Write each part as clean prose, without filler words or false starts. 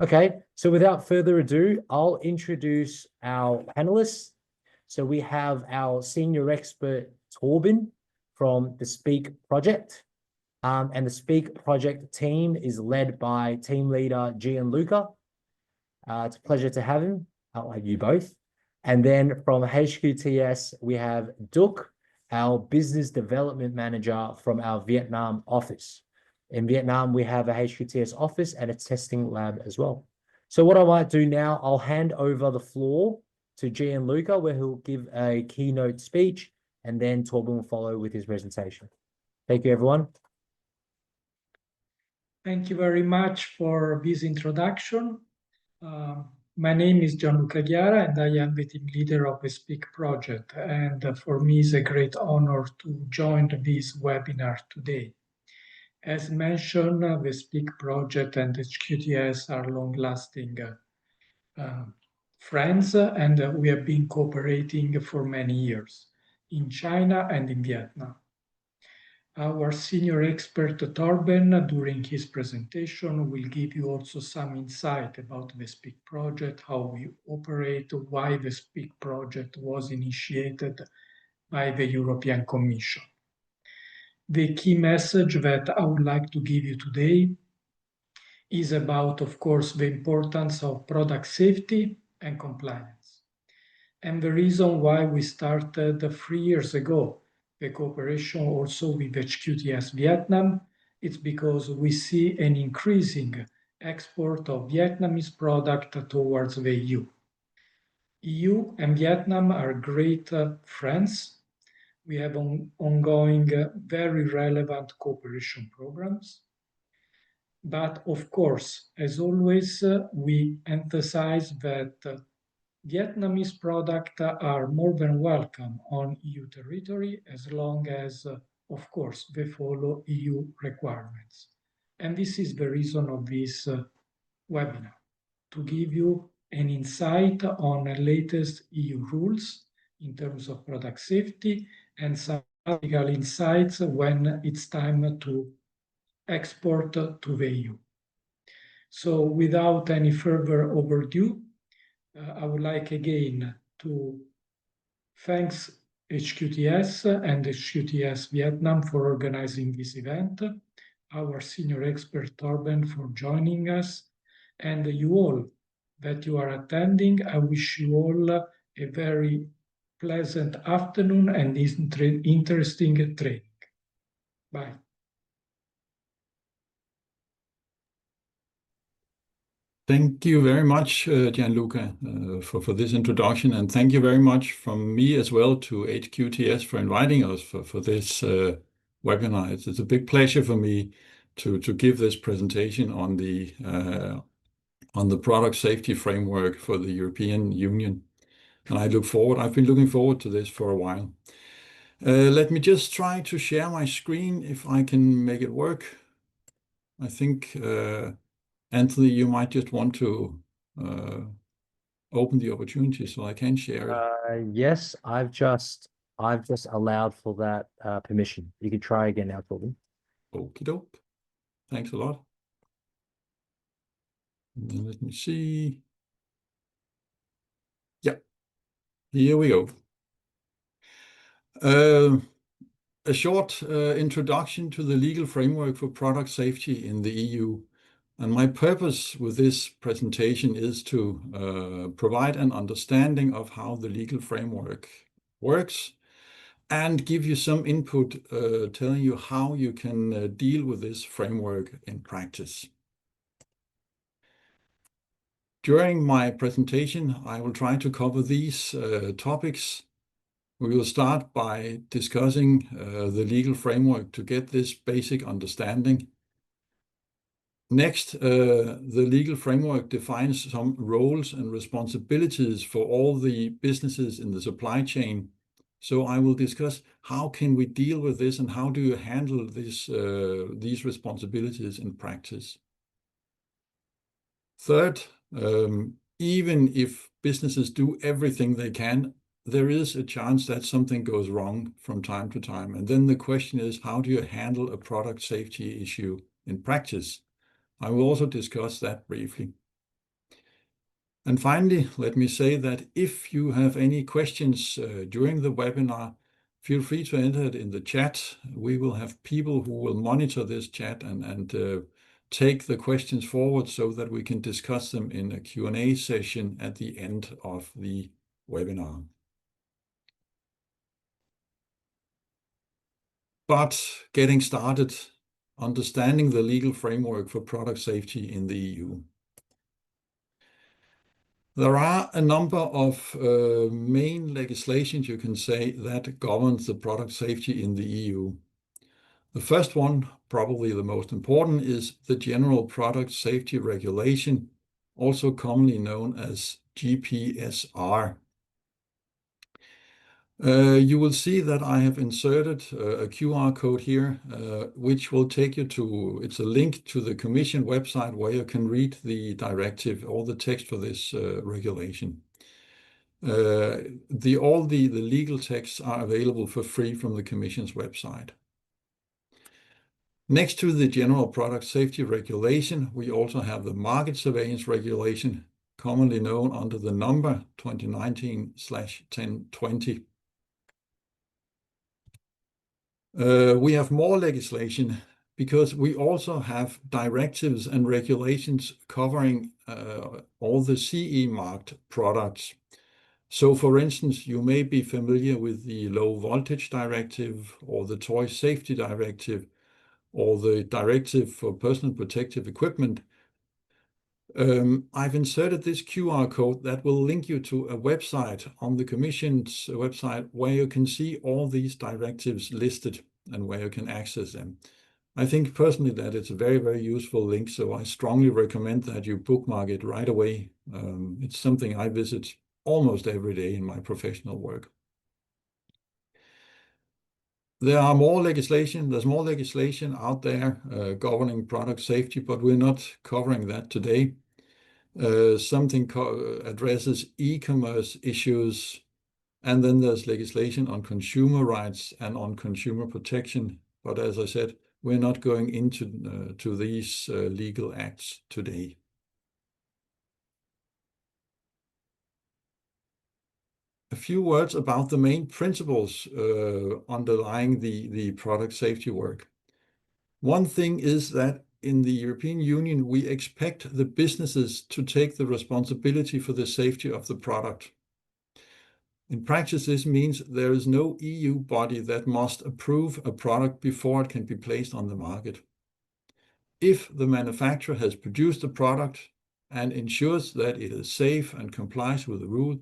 Okay, so without further ado, I'll introduce our panelists. So we have our senior expert, Torben, from the SPEAC project. And the SPEAC project team is led by team leader Gianluca. It's a pleasure to have him, you both. And then from HQTS, we have Duc, our business development manager from our Vietnam office. In Vietnam, we have a HQTS office and a testing lab as well. So what I might do now, I'll hand over the floor to Gianluca, where he'll give a keynote speech, and then Torben will follow with his presentation. Thank you, everyone. Thank you very much for this introduction. My name is Gianluca Chiara, and I am the team leader of the SPEAC project. And for me, it's a great honor to join this webinar today. As mentioned, the SPEAC project and HQTS are long-lasting friends, and we have been cooperating for many years in China and in Vietnam. Our senior expert, Torben, during his presentation, will give you also some insight about the SPEAC project, how we operate, why the SPEAC project was initiated by the European Commission. The key message that I would like to give you today is about, of course, the importance of product safety and compliance. And the reason why we started 3 years ago the cooperation also with HQTS Vietnam, it's because we see an increasing export of Vietnamese product towards the EU. EU and Vietnam are great friends. We have ongoing very relevant cooperation programs. But of course, as always, we emphasize that Vietnamese products are more than welcome on EU territory as long as, of course, they follow EU requirements. And this is the reason of this webinar, to give you an insight on the latest EU rules in terms of product safety and some practical insights when it's time to export to the EU. So without any further overdue, I would like again to thank HQTS and HQTS Vietnam for organizing this event, our senior expert Torben for joining us, and you all that you are attending. I wish you all a very pleasant afternoon and interesting training. Bye. Thank you very much, Gianluca, for this introduction, and thank you very much from me as well to HQTS for inviting us for this webinar. It's a big pleasure for me to give this presentation on the product safety framework for the European Union. And I've been looking forward to this for a while. Let me just try to share my screen if I can make it work. I think Anthony, you might just want to open the opportunity so I can share it. Yes, I've just allowed for that permission. You can try again now, Torben. Okie doke. Thanks a lot. And then let me see. Yeah, here we go. A short introduction to the legal framework for product safety in the EU. And my purpose with this presentation is to provide an understanding of how the legal framework works and give you some input telling you how you can deal with this framework in practice. During my presentation, I will try to cover these topics. We will start by discussing the legal framework to get this basic understanding. Next, the legal framework defines some roles and responsibilities for all the businesses in the supply chain. So I will discuss how can we deal with this and how do you handle this, these responsibilities in practice. Third, even if businesses do everything they can, there is a chance that something goes wrong from time to time. And then the question is, how do you handle a product safety issue in practice? I will also discuss that briefly. And finally, let me say that if you have any questions during the webinar, feel free to enter it in the chat. We will have people who will monitor this chat and take the questions forward so that we can discuss them in a Q&A session at the end of the webinar. But getting started, understanding the legal framework for product safety in the EU. There are a number of main legislations, you can say, that governs the product safety in the EU. The first one, probably the most important, is the General Product Safety Regulation, also commonly known as GPSR. You will see that I have inserted a QR code here, which will take you to, it's a link to the Commission website where you can read the directive, all the text for this regulation. All the legal texts are available for free from the Commission's website. Next to the General Product Safety Regulation, we also have the Market Surveillance Regulation, commonly known under the number 2019/1020. We have more legislation because we also have directives and regulations covering all the CE marked products. So for instance, you may be familiar with the Low Voltage Directive or the Toy Safety Directive or the Directive for Personal Protective Equipment. I've inserted this QR code that will link you to a website on the Commission's website where you can see all these directives listed and where you can access them. I think personally that it's a very, very useful link, so I strongly recommend that you bookmark it right away. It's something I visit almost every day in my professional work. There's more legislation out there governing product safety, but we're not covering that today. Something addresses e-commerce issues, and then there's legislation on consumer rights and on consumer protection. But as I said, we're not going into these legal acts today. A few words about the main principles underlying the product safety work. One thing is that in the European Union, we expect the businesses to take the responsibility for the safety of the product. In practice, this means there is no EU body that must approve a product before it can be placed on the market. If the manufacturer has produced a product and ensures that it is safe and complies with the rule,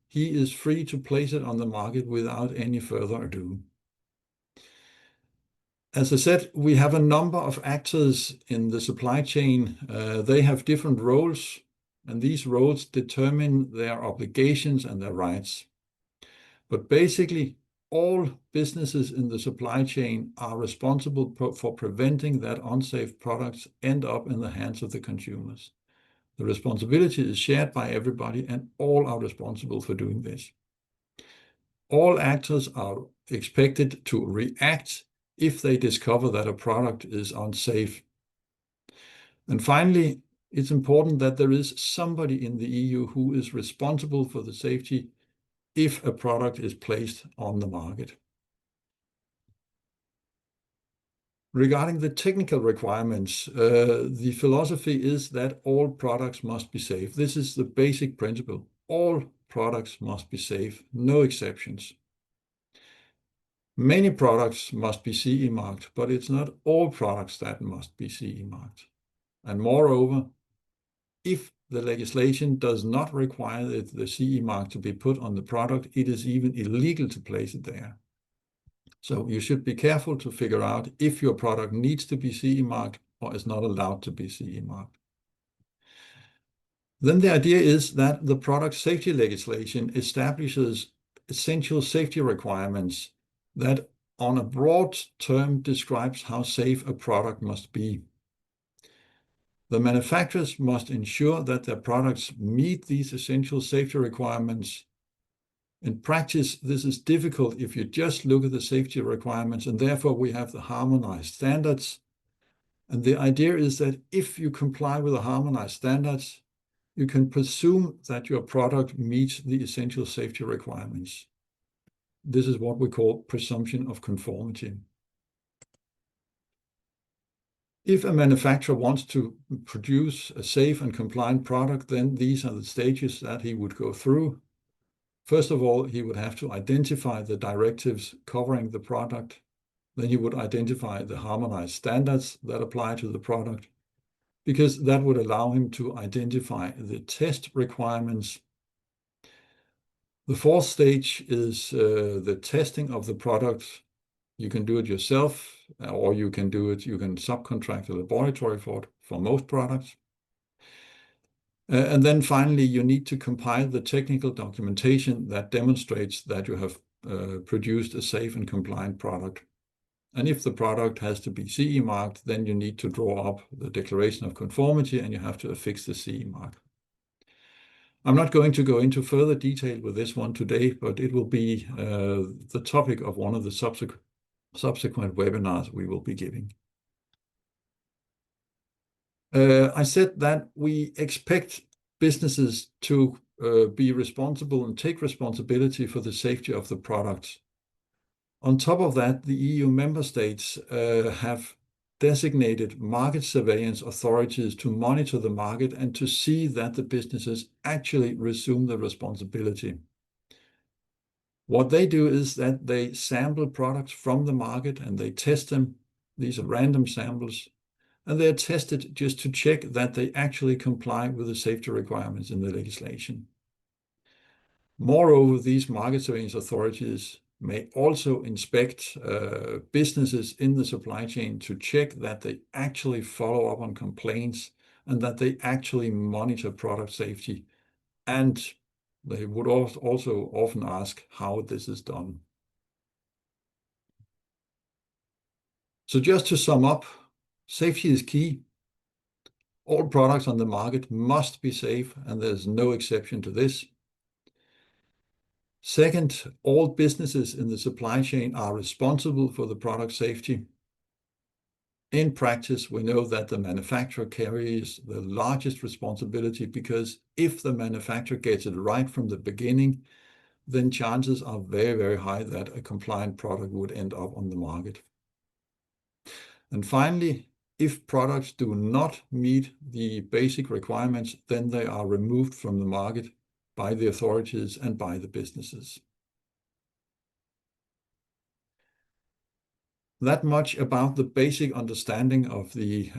he is free to place it on the market without any further ado. As I said, we have a number of actors in the supply chain. They have different roles, and these roles determine their obligations and their rights. But basically, all businesses in the supply chain are responsible for preventing that unsafe products end up in the hands of the consumers. The responsibility is shared by everybody, and all are responsible for doing this. All actors are expected to react if they discover that a product is unsafe. And finally, it's important that there is somebody in the EU who is responsible for the safety if a product is placed on the market. Regarding the technical requirements, the philosophy is that all products must be safe. This is the basic principle. All products must be safe, no exceptions. Many products must be CE marked, but it's not all products that must be CE marked. And moreover, if the legislation does not require the CE mark to be put on the product, it is even illegal to place it there. So you should be careful to figure out if your product needs to be CE marked or is not allowed to be CE marked. Then the idea is that the product safety legislation establishes essential safety requirements that on a broad term describes how safe a product must be. The manufacturers must ensure that their products meet these essential safety requirements. In practice, this is difficult if you just look at the safety requirements, and therefore we have the harmonized standards. And the idea is that if you comply with the harmonized standards, you can presume that your product meets the essential safety requirements. This is what we call presumption of conformity. If a manufacturer wants to produce a safe and compliant product, then these are the stages that he would go through. First of all, he would have to identify the directives covering the product. Then he would identify the harmonized standards that apply to the product, because that would allow him to identify the test requirements. The fourth stage is the testing of the product. You can do it yourself, or you can subcontract a laboratory for most products. And then finally, you need to compile the technical documentation that demonstrates that you have produced a safe and compliant product. And if the product has to be CE marked, then you need to draw up the declaration of conformity and you have to affix the CE mark. I'm not going to go into further detail with this one today, but it will be the topic of one of the subsequent webinars we will be giving. I said that we expect businesses to be responsible and take responsibility for the safety of the products. On top of that, the EU member states have designated market surveillance authorities to monitor the market and to see that the businesses actually resume the responsibility. What they do is that they sample products from the market and they test them. These are random samples, and they are tested just to check that they actually comply with the safety requirements in the legislation. Moreover, these market surveillance authorities may also inspect businesses in the supply chain to check that they actually follow up on complaints and that they actually monitor product safety. And they would also often ask how this is done. So just to sum up, safety is key. All products on the market must be safe, and there's no exception to this. Second, all businesses in the supply chain are responsible for the product safety. In practice, we know that the manufacturer carries the largest responsibility, because if the manufacturer gets it right from the beginning, then chances are very, very high that a compliant product would end up on the market. And finally, if products do not meet the basic requirements, then they are removed from the market by the authorities and by the businesses. That much about the basic understanding of the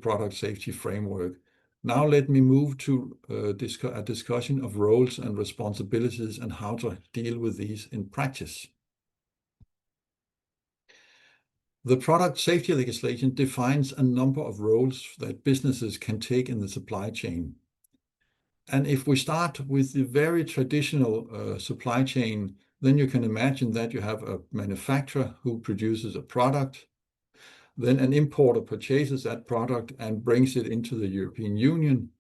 product safety framework. Now let me move to a discussion of roles and responsibilities and how to deal with these in practice. The product safety legislation defines a number of roles that businesses can take in the supply chain. And if we start with the very traditional supply chain, then you can imagine that you have a manufacturer who produces a product, then an importer purchases that product and brings it into the European Union.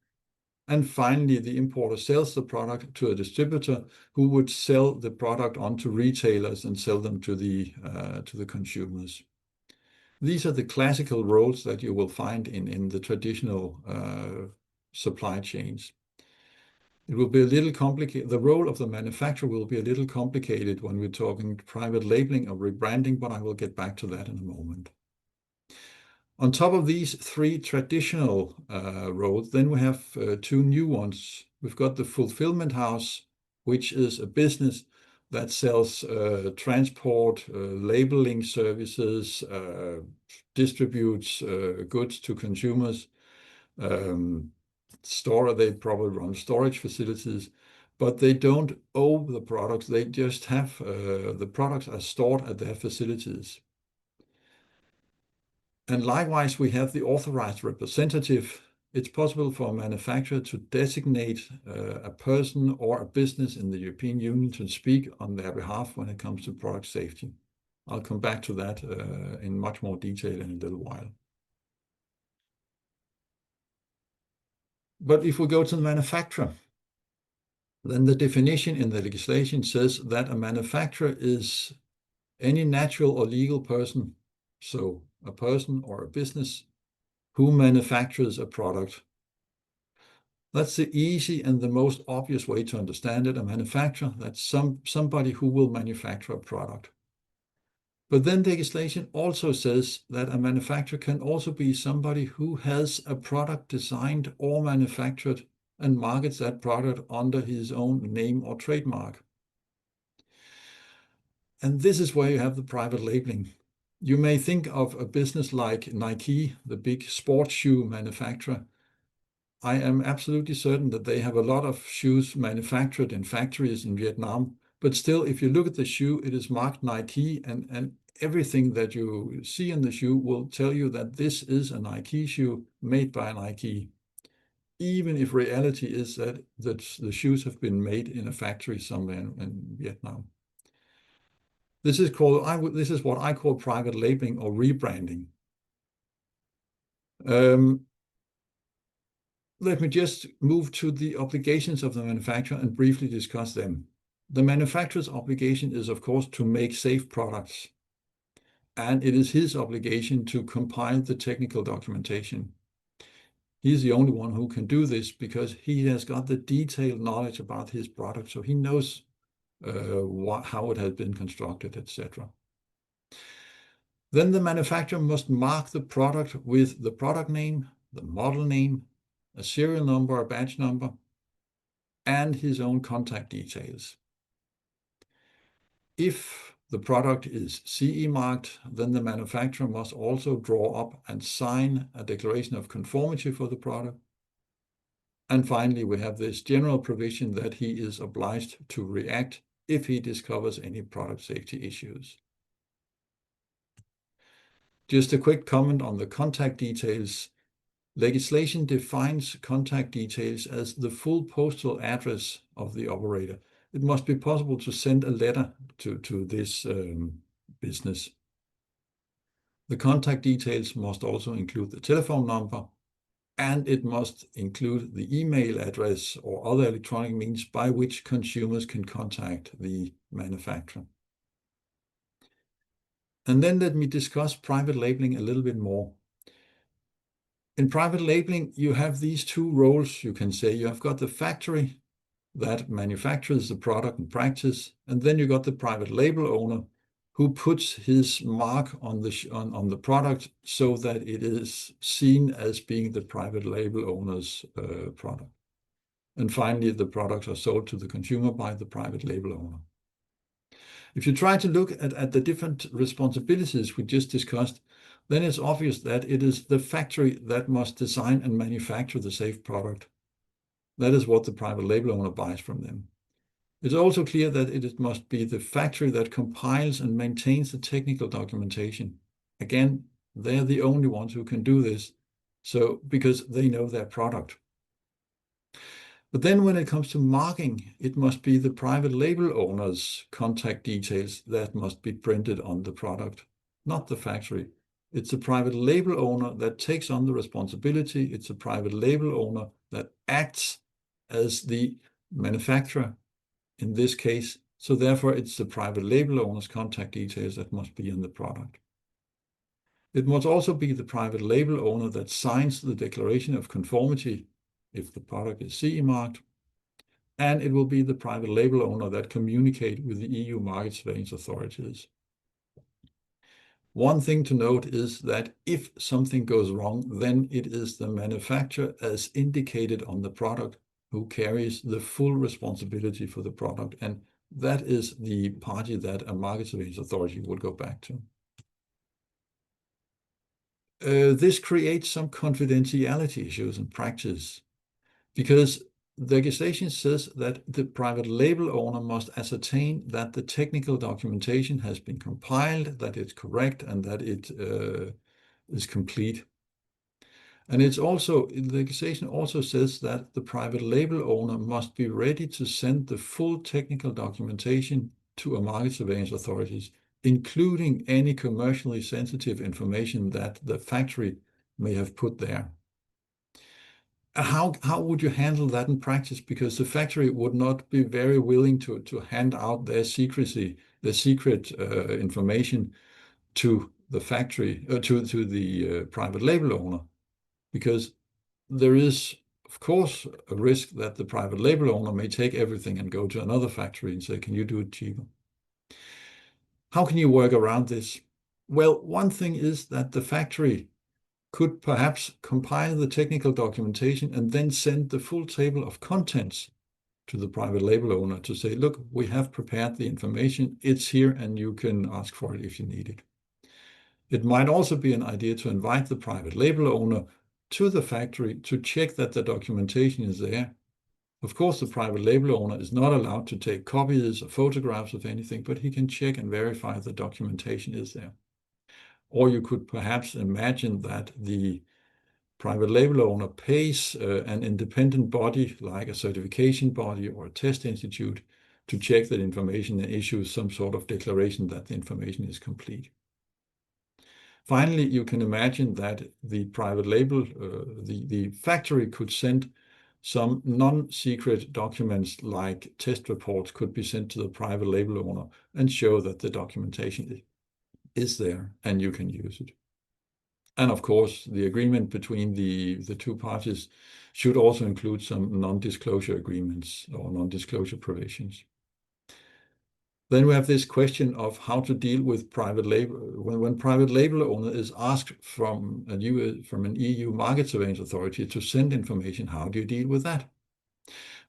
And finally, the importer sells the product to a distributor who would sell the product on to retailers and sell them to the consumers. These are the classical roles that you will find in the traditional supply chains. It will be a little complicated. The role of the manufacturer will be a little complicated when we're talking private labeling or rebranding, but I will get back to that in a moment. On top of these three traditional roles, then we have two new ones. We've got the fulfillment house, which is a business that sells transport, labeling services, distributes goods to consumers. They probably run storage facilities, but they don't own the products. They just have the products are stored at their facilities. And likewise, we have the authorized representative. It's possible for a manufacturer to designate a person or a business in the European Union to speak on their behalf when it comes to product safety. I'll come back to that in much more detail in a little while. But if we go to the manufacturer, then the definition in the legislation says that a manufacturer is any natural or legal person, so a person or a business who manufactures a product. That's the easy and the most obvious way to understand it. A manufacturer, that's somebody who will manufacture a product. But then legislation also says that a manufacturer can also be somebody who has a product designed or manufactured and markets that product under his own name or trademark. And this is where you have the private labeling. You may think of a business like Nike, the big sports shoe manufacturer. I am absolutely certain that they have a lot of shoes manufactured in factories in Vietnam, but still, if you look at the shoe, it is marked Nike, and everything that you see in the shoe will tell you that this is a Nike shoe made by Nike, even if reality is that the shoes have been made in a factory somewhere in Vietnam. This is what I call private labeling or rebranding. Let me just move to the obligations of the manufacturer and briefly discuss them. The manufacturer's obligation is, of course, to make safe products, and it is his obligation to compile the technical documentation. He's the only one who can do this because he has got the detailed knowledge about his product, so he knows how it has been constructed, etc. Then the manufacturer must mark the product with the product name, the model name, a serial number or batch number, and his own contact details. If the product is CE marked, then the manufacturer must also draw up and sign a declaration of conformity for the product. And finally, we have this general provision that he is obliged to react if he discovers any product safety issues. Just a quick comment on the contact details. Legislation defines contact details as the full postal address of the operator. It must be possible to send a letter to this business. The contact details must also include the telephone number, and it must include the email address or other electronic means by which consumers can contact the manufacturer. And then let me discuss private labeling a little bit more. In private labeling, you have these two roles, you can say. You have got the factory that manufactures the product in practice, and then you got the private label owner who puts his mark on the product so that it is seen as being the private label owner's product. And finally, the products are sold to the consumer by the private label owner. If you try to look at the different responsibilities we just discussed, then it's obvious that it is the factory that must design and manufacture the safe product. That is what the private label owner buys from them. It's also clear that it must be the factory that compiles and maintains the technical documentation. Again, they're the only ones who can do this, because they know their product. But then when it comes to marking, it must be the private label owner's contact details that must be printed on the product, not the factory. It's a private label owner that takes on the responsibility. It's a private label owner that acts as the manufacturer in this case. So therefore, it's the private label owner's contact details that must be in the product. It must also be the private label owner that signs the declaration of conformity if the product is CE marked. And it will be the private label owner that communicate with the EU market surveillance authorities. One thing to note is that if something goes wrong, then it is the manufacturer, as indicated on the product, who carries the full responsibility for the product. And that is the party that a market surveillance authority would go back to. This creates some confidentiality issues in practice, because legislation says that the private label owner must ascertain that the technical documentation has been compiled, that it's correct, and that it is complete. And legislation also says that the private label owner must be ready to send the full technical documentation to a market surveillance authorities, including any commercially sensitive information that the factory may have put there. How would you handle that in practice? Because the factory would not be very willing to hand out their secret information to the factory, to the private label owner, because there is of course, a risk that the private label owner may take everything and go to another factory and say, can you do it cheaper? How can you work around this? Well, one thing is that the factory could perhaps compile the technical documentation and then send the full table of contents to the private label owner to say, look, we have prepared the information, it's here, and you can ask for it if you need it. It might also be an idea to invite the private label owner to the factory to check that the documentation is there. Of course, the private label owner is not allowed to take copies or photographs of anything, but he can check and verify the documentation is there. Or you could perhaps imagine that the private label owner pays an independent body like a certification body or a test institute to check that information and issue some sort of declaration that the information is complete. Finally, you can imagine that the private label, the factory could send some non-secret documents like test reports could be sent to the private label owner and show that the documentation is there and you can use it. And of course, the agreement between the two parties should also include some non-disclosure agreements or non-disclosure provisions. Then we have this question of how to deal with private label. When private label owner is asked from an EU market surveillance authority to send information, how do you deal with that?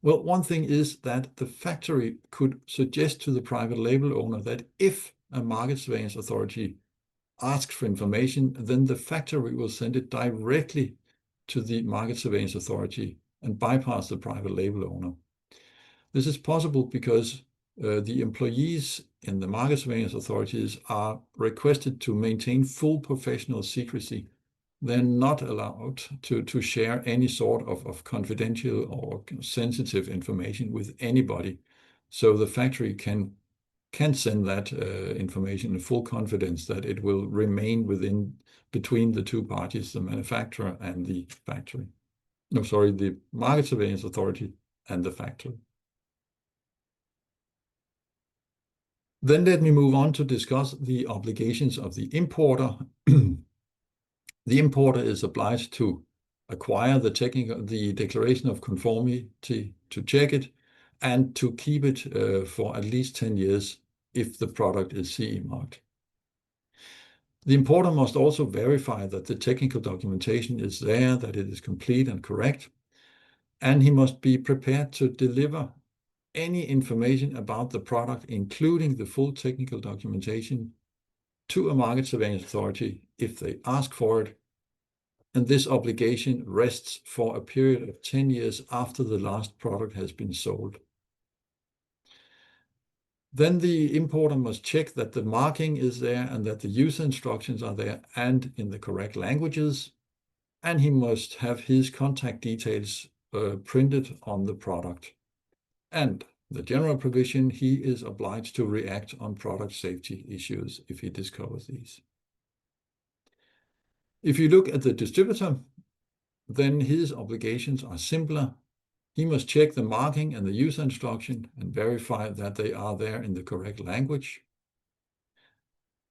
Well, one thing is that the factory could suggest to the private label owner that if a market surveillance authority asks for information, then the factory will send it directly to the market surveillance authority and bypass the private label owner. This is possible because the employees in the market surveillance authorities are requested to maintain full professional secrecy. They're not allowed to share any sort of confidential or sensitive information with anybody. So the factory can send that information in full confidence that it will remain between the two parties, the manufacturer and the factory. No, sorry, the market surveillance authority and the factory. Then let me move on to discuss the obligations of the importer. The importer is obliged to acquire the declaration of conformity, to check it, and to keep it for at least 10 years if the product is CE marked. The importer must also verify that the technical documentation is there, that it is complete and correct, and he must be prepared to deliver any information about the product, including the full technical documentation, to a market surveillance authority if they ask for it. And this obligation rests for a period of 10 years after the last product has been sold. Then the importer must check that the marking is there and that the user instructions are there and in the correct languages. And he must have his contact details printed on the product. And the general provision, he is obliged to react on product safety issues if he discovers these. If you look at the distributor, then his obligations are simpler. He must check the marking and the user instruction and verify that they are there in the correct language.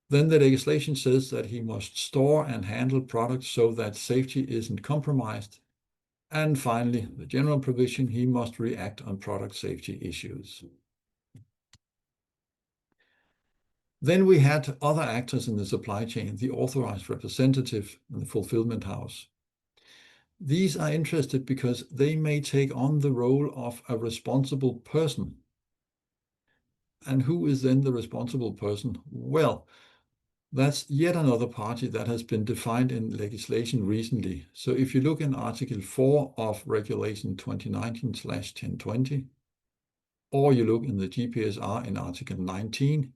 Then the legislation says that he must store and handle products so that safety isn't compromised. And finally, the general provision, he must react on product safety issues. Then we had other actors in the supply chain, the authorized representative and the fulfillment house. These are interested because they may take on the role of a responsible person. And who is then the responsible person? Well, that's yet another party that has been defined in legislation recently. So if you look in Article 4 of Regulation 2019/1020, or you look in the GPSR in Article 19,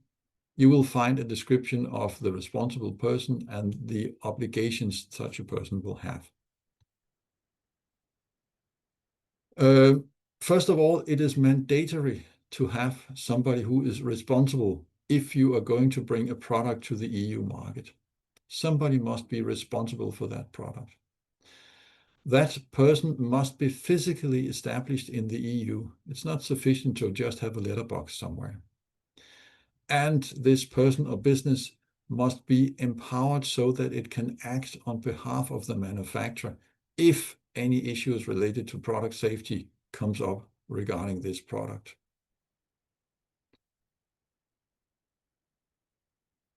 you will find a description of the responsible person and the obligations such a person will have. First of all, it is mandatory to have somebody who is responsible if you are going to bring a product to the EU market. Somebody must be responsible for that product. That person must be physically established in the EU. It's not sufficient to just have a letterbox somewhere. And this person or business must be empowered so that it can act on behalf of the manufacturer if any issues related to product safety comes up regarding this product.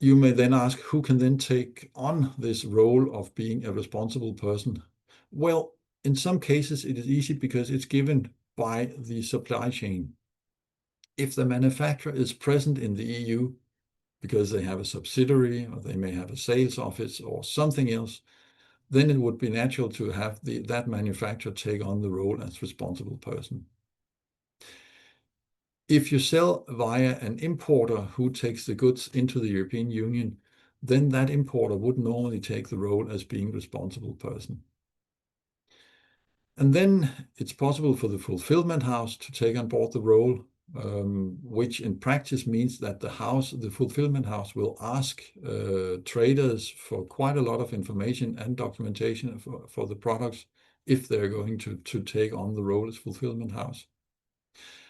You may then ask, who can then take on this role of being a responsible person? Well, in some cases, it is easy because it's given by the supply chain. If the manufacturer is present in the EU because they have a subsidiary or they may have a sales office or something else, then it would be natural to have that manufacturer take on the role as responsible person. If you sell via an importer who takes the goods into the European Union, then that importer would normally take the role as being responsible person. And then it's possible for the fulfillment house to take on board the role, which in practice means that the fulfillment house will ask traders for quite a lot of information and documentation for the products if they're going to take on the role as fulfillment house.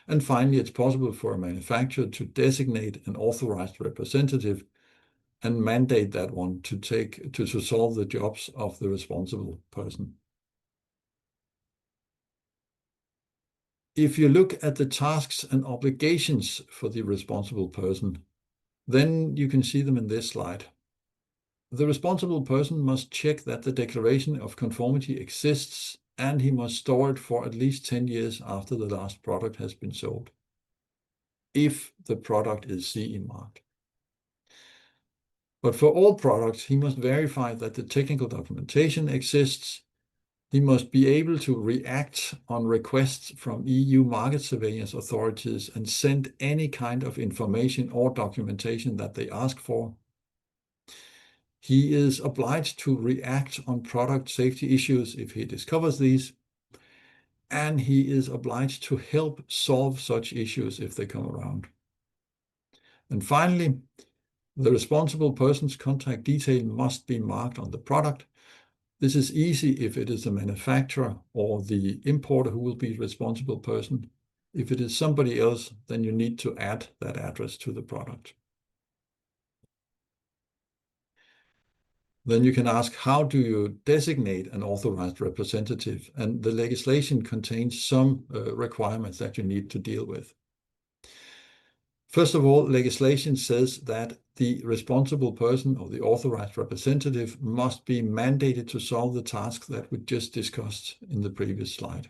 And finally, it's possible for a manufacturer to designate an authorized representative and mandate that one to solve the jobs of the responsible person. If you look at the tasks and obligations for the responsible person, then you can see them in this slide. The responsible person must check that the declaration of conformity exists, and he must store it for at least 10 years after the last product has been sold, if the product is CE marked. But for all products, he must verify that the technical documentation exists. He must be able to react on requests from EU market surveillance authorities and send any kind of information or documentation that they ask for. He is obliged to react on product safety issues if he discovers these, and he is obliged to help solve such issues if they come around. And finally, the responsible person's contact detail must be marked on the product. This is easy if it is the manufacturer or the importer who will be the responsible person. If it is somebody else, then you need to add that address to the product. Then you can ask, how do you designate an authorized representative? And the legislation contains some requirements that you need to deal with. First of all, legislation says that the responsible person or the authorized representative must be mandated to solve the tasks that we just discussed in the previous slide.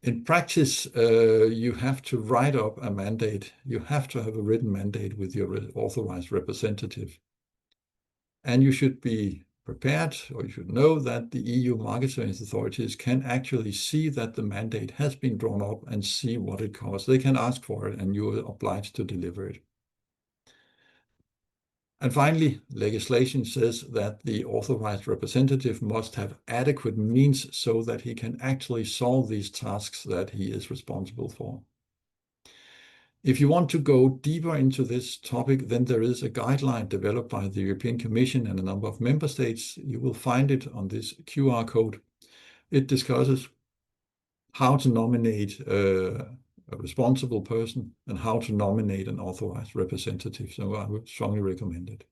In practice, you have to write up a mandate. You have to have a written mandate with your authorized representative. And you should be prepared, or you should know that the EU market surveillance authorities can actually see that the mandate has been drawn up and see what it costs. They can ask for it and you are obliged to deliver it. And finally, legislation says that the authorized representative must have adequate means so that he can actually solve these tasks that he is responsible for. If you want to go deeper into this topic, then there is a guideline developed by the European Commission and a number of member states. You will find it on this QR code. It discusses how to nominate a responsible person and how to nominate an authorized representative. So I would strongly recommend it.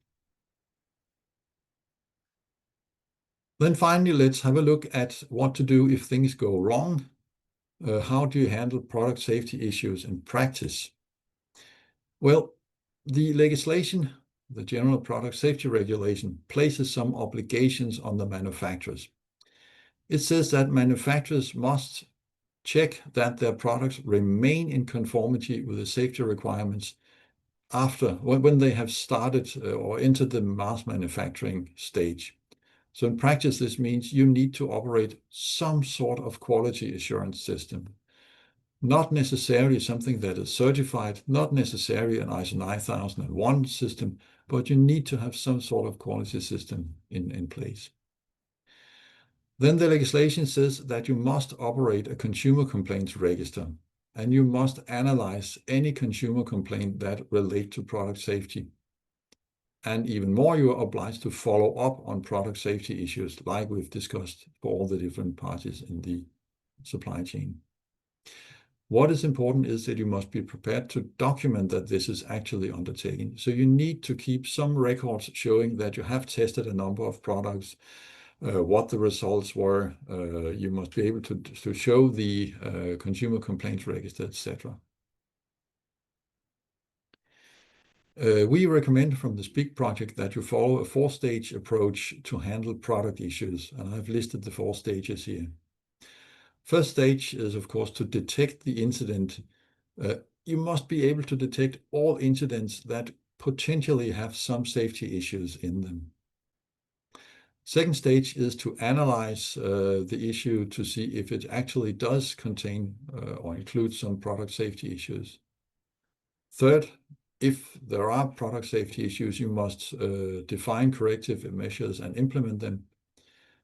Then finally, let's have a look at what to do if things go wrong. How do you handle product safety issues in practice? Well, the legislation, the General Product Safety Regulation, places some obligations on the manufacturers. It says that manufacturers must check that their products remain in conformity with the safety requirements when they have started or entered the mass manufacturing stage. So in practice, this means you need to operate some sort of quality assurance system. Not necessarily something that is certified, not necessarily an ISO 9001 system, but you need to have some sort of quality system in place. Then the legislation says that you must operate a consumer complaints register, and you must analyze any consumer complaint that relate to product safety. And even more, you are obliged to follow up on product safety issues like we've discussed for all the different parties in the supply chain. What is important is that you must be prepared to document that this is actually undertaken. So you need to keep some records showing that you have tested a number of products, what the results were. You must be able to show the consumer complaints register, etc. We recommend from the SPEAC project that you follow a 4-stage approach to handle product issues, and I've listed the 4 stages here. First stage is, of course, to detect the incident. You must be able to detect all incidents that potentially have some safety issues in them. Second stage is to analyze the issue to see if it actually does contain or include some product safety issues. Third, if there are product safety issues, you must define corrective measures and implement them.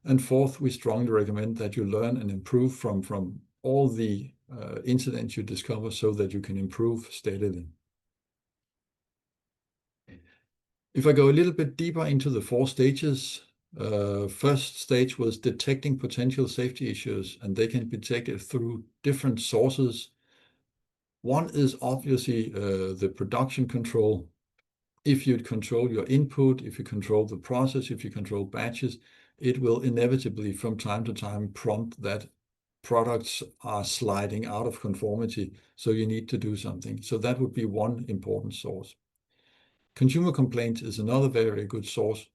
And fourth, we strongly recommend that you learn and improve from all the incidents you discover so that you can improve steadily. If I go a little bit deeper into the 4 stages, first stage was detecting potential safety issues, and they can be detected through different sources. One is obviously the production control. If you control your input, if you control the process, if you control batches, it will inevitably from time to time prompt that products are sliding out of conformity, so you need to do something. So that would be one important source. Consumer complaints is another very good source.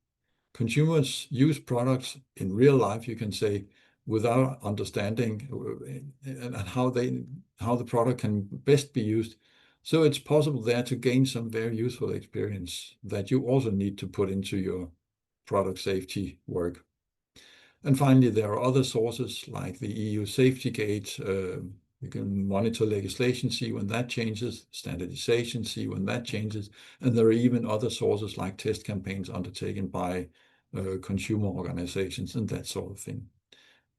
Consumers use products in real life, you can say, without understanding how the product can best be used. So it's possible there to gain some very useful experience that you also need to put into your product safety work. And finally, there are other sources like the EU Safety Gate. You can monitor legislation, see when that changes, standardization, see when that changes. And there are even other sources like test campaigns undertaken by consumer organizations and that sort of thing.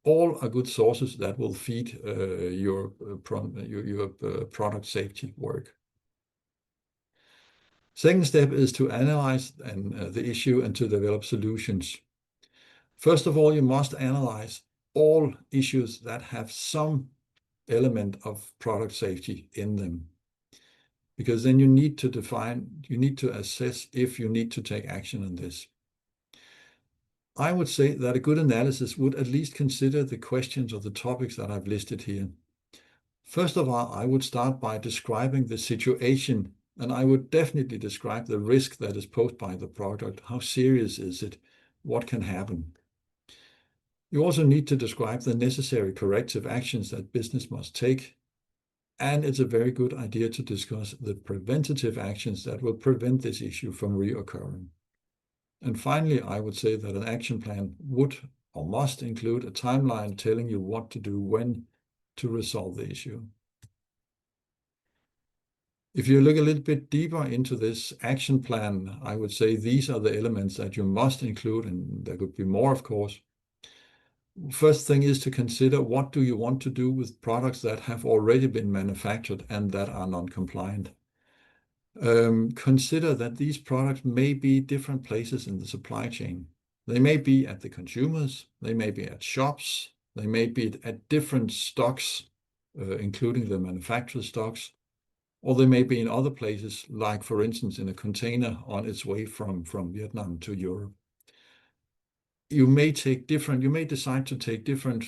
All are good sources that will feed your product safety work. Second step is to analyze the issue and to develop solutions. First of all, you must analyze all issues that have some element of product safety in them, because then you need to assess if you need to take action on this. I would say that a good analysis would at least consider the questions or the topics that I've listed here. First of all, I would start by describing the situation, and I would definitely describe the risk that is posed by the product. How serious is it? What can happen? You also need to describe the necessary corrective actions that business must take. And it's a very good idea to discuss the preventative actions that will prevent this issue from reoccurring. And finally, I would say that an action plan would or must include a timeline telling you what to do when to resolve the issue. If you look a little bit deeper into this action plan, I would say these are the elements that you must include, and there could be more, of course. First thing is to consider what do you want to do with products that have already been manufactured and that are non-compliant. Consider that these products may be different places in the supply chain. They may be at the consumers, they may be at shops, they may be at different stocks, including the manufacturer stocks, or they may be in other places, like for instance in a container on its way from Vietnam to Europe. You may decide to take different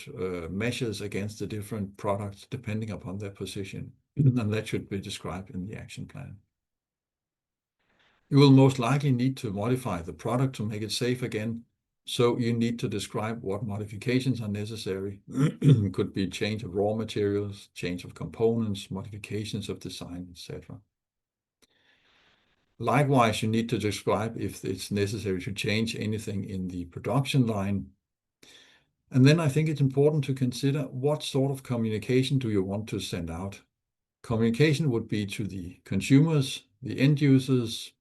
measures against the different products depending upon their position, and that should be described in the action plan. You will most likely need to modify the product to make it safe again, so you need to describe what modifications are necessary. Could be change of raw materials, change of components, modifications of design, etc. Likewise, you need to describe if it's necessary to change anything in the production line. And then I think it's important to consider what sort of communication do you want to send out. Communication would be to the consumers, the end users,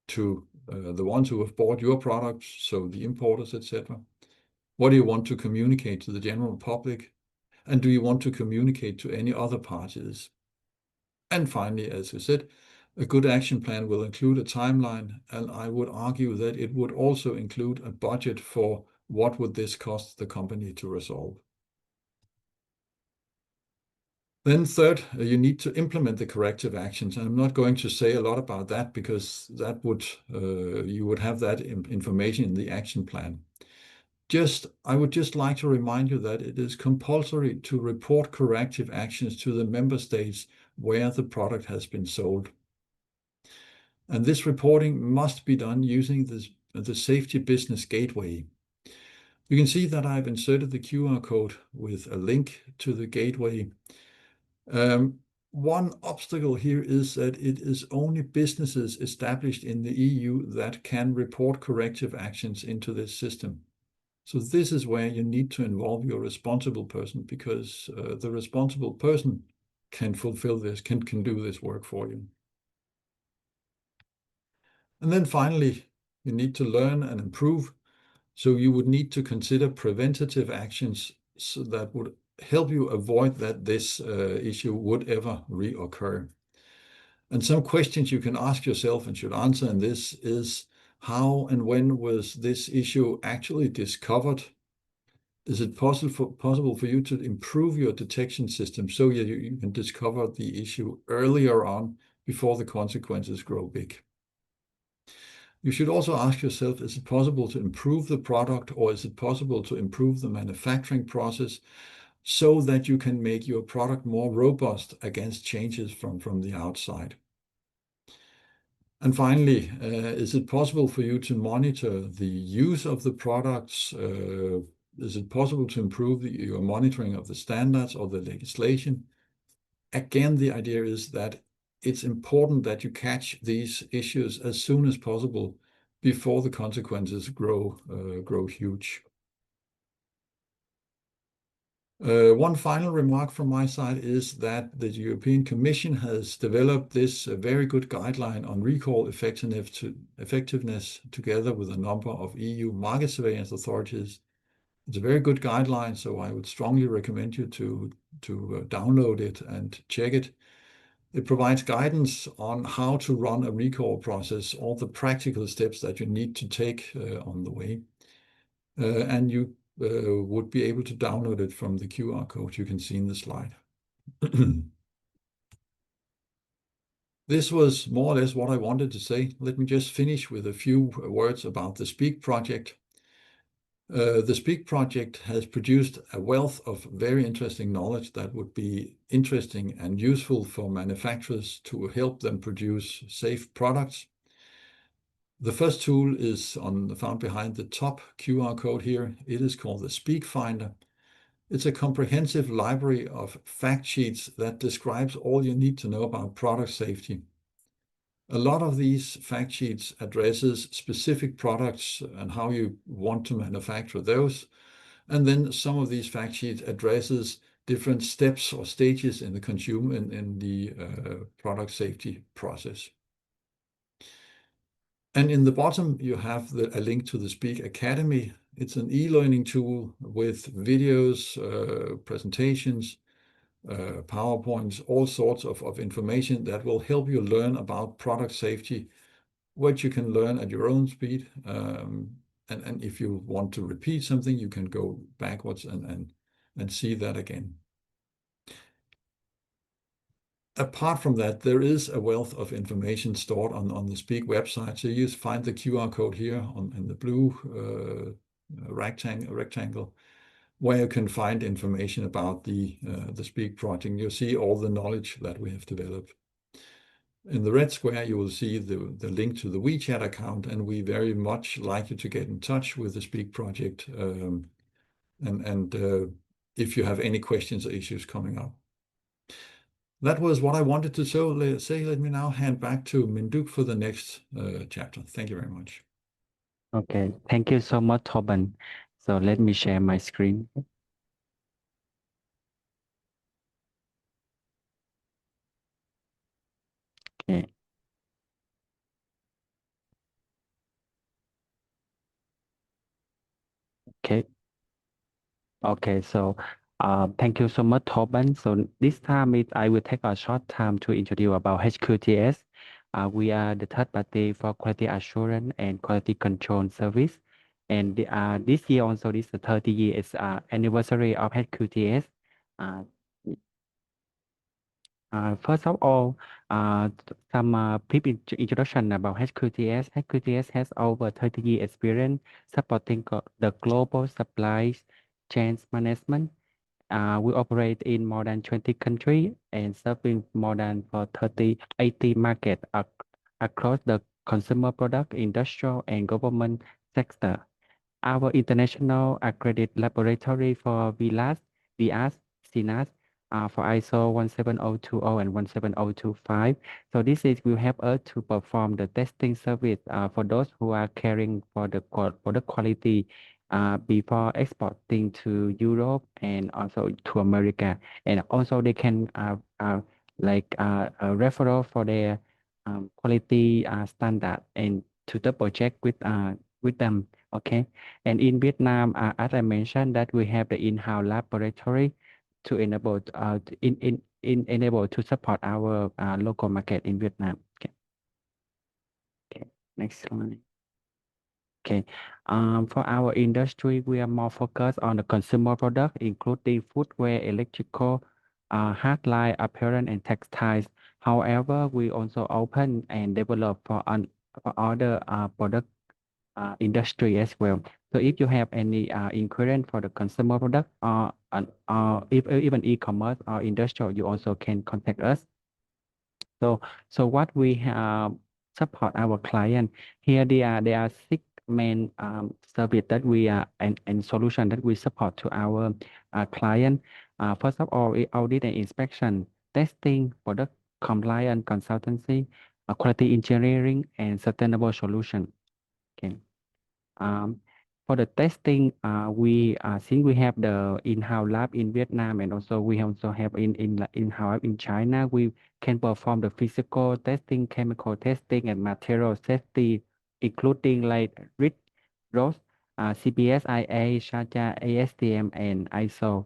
to the ones who have bought your products, so the importers, etc. What do you want to communicate to the general public? And do you want to communicate to any other parties? And finally, as I said, a good action plan will include a timeline, and I would argue that it would also include a budget for what would this cost the company to resolve. Then third, you need to implement the corrective actions. And I'm not going to say a lot about that because that would you would have that information in the action plan. I would just like to remind you that it is compulsory to report corrective actions to the member states where the product has been sold. And this reporting must be done using the Safety Business Gateway. You can see that I've inserted the QR code with a link to the gateway. One obstacle here is that it is only businesses established in the EU that can report corrective actions into this system. So this is where you need to involve your responsible person, because the responsible person can fulfill this, can do this work for you. And then finally, you need to learn and improve. So you would need to consider preventative actions so that would help you avoid that this issue would ever reoccur. And some questions you can ask yourself and should answer in this is, how and when was this issue actually discovered? Is it possible for you to improve your detection system so you can discover the issue earlier on before the consequences grow big? You should also ask yourself, is it possible to improve the product, or is it possible to improve the manufacturing process so that you can make your product more robust against changes from the outside? And finally, is it possible for you to monitor the use of the products? Is it possible to improve your monitoring of the standards or the legislation? Again, the idea is that it's important that you catch these issues as soon as possible before the consequences grow huge. One final remark from my side is that the European Commission has developed this very good guideline on recall effectiveness together with a number of EU market surveillance authorities. It's a very good guideline, so I would strongly recommend you to download it and check it. It provides guidance on how to run a recall process, all the practical steps that you need to take on the way. And you would be able to download it from the QR code you can see in the slide. This was more or less what I wanted to say. Let me just finish with a few words about the SPEAC project. The SPEAC project has produced a wealth of very interesting knowledge that would be interesting and useful for manufacturers to help them produce safe products. The first tool is found behind the top QR code here. It is called the SPEAC Finder. It's a comprehensive library of fact sheets that describes all you need to know about product safety. A lot of these fact sheets addresses specific products and how you want to manufacture those. And then some of these fact sheets addresses different steps or stages in the product safety process. And in the bottom, you have a link to the SPEAC Academy. It's an e-learning tool with videos, presentations, PowerPoints, all sorts of information that will help you learn about product safety, what you can learn at your own speed. And if you want to repeat something, you can go backwards and see that again. Apart from that, there is a wealth of information stored on the SPEAC website. So you just find the QR code here in the blue rectangle, where you can find information about the SPEAC project. You'll see all the knowledge that we have developed. In the red square, you will see the link to the WeChat account, and we very much like you to get in touch with the SPEAC project if you have any questions or issues coming up. That was what I wanted to say. Let me now hand back to Minduk for the next chapter. Thank you very much. Okay, thank you so much, Torben. So let me share my screen. Okay. Okay. Okay, so thank you so much, Torben. So this time I will take a short time to introduce about HQTS. We are the third party for quality assurance and quality control service. And this year also, this is the 30 years anniversary of HQTS. First of all, some brief introduction about HQTS. HQTS has over 30 years experience supporting the global supply chain management. We operate in more than 20 countries and serving more than 80 markets across the consumer product, industrial, and government sector. Our international accredited laboratory for VLAS, VAS, CNAS, for ISO 17020 and 17025. So this will help us to perform the testing service for those who are caring for the product quality before exporting to Europe and also to America. And also they can like a referral for their quality standard and to double check with them. Okay. And in Vietnam, as I mentioned, that we have the in-house laboratory to enable enable to support our local market in Vietnam. Okay. Okay. Next slide. Okay. For our industry, we are more focused on the consumer product, including footwear, electrical, hardline, apparel, and textiles. However, we also open and develop for other product industry as well. So if you have any inquiry for the consumer product or even e-commerce or industrial, you also can contact us. So what we support our client here, there are 6 main service that we and solution that we support to our client. First of all, audit and inspection, testing, product compliance consultancy, quality engineering, and sustainable solution. Okay. For the testing, since we have the in-house lab in Vietnam and also we also have in-house in China, we can perform the physical testing, chemical testing, and material safety, including like ROS, CPS, IA, SHAJA, ASTM, and ISO.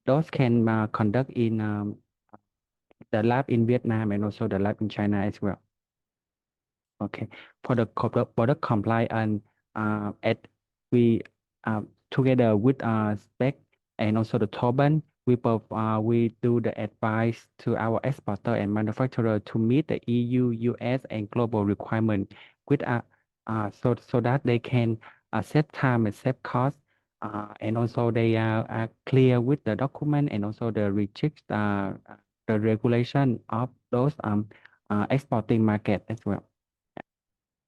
Those can conduct in the lab in Vietnam and also the lab in China as well. Okay, for the product compliance, we together with SPEAC and also the TOBAN, we do the advice to our exporter and manufacturer to meet the EU, US, and global requirement with so that they can save time and save cost, and also they are clear with the document and also the restrict the regulation of those exporting market as well.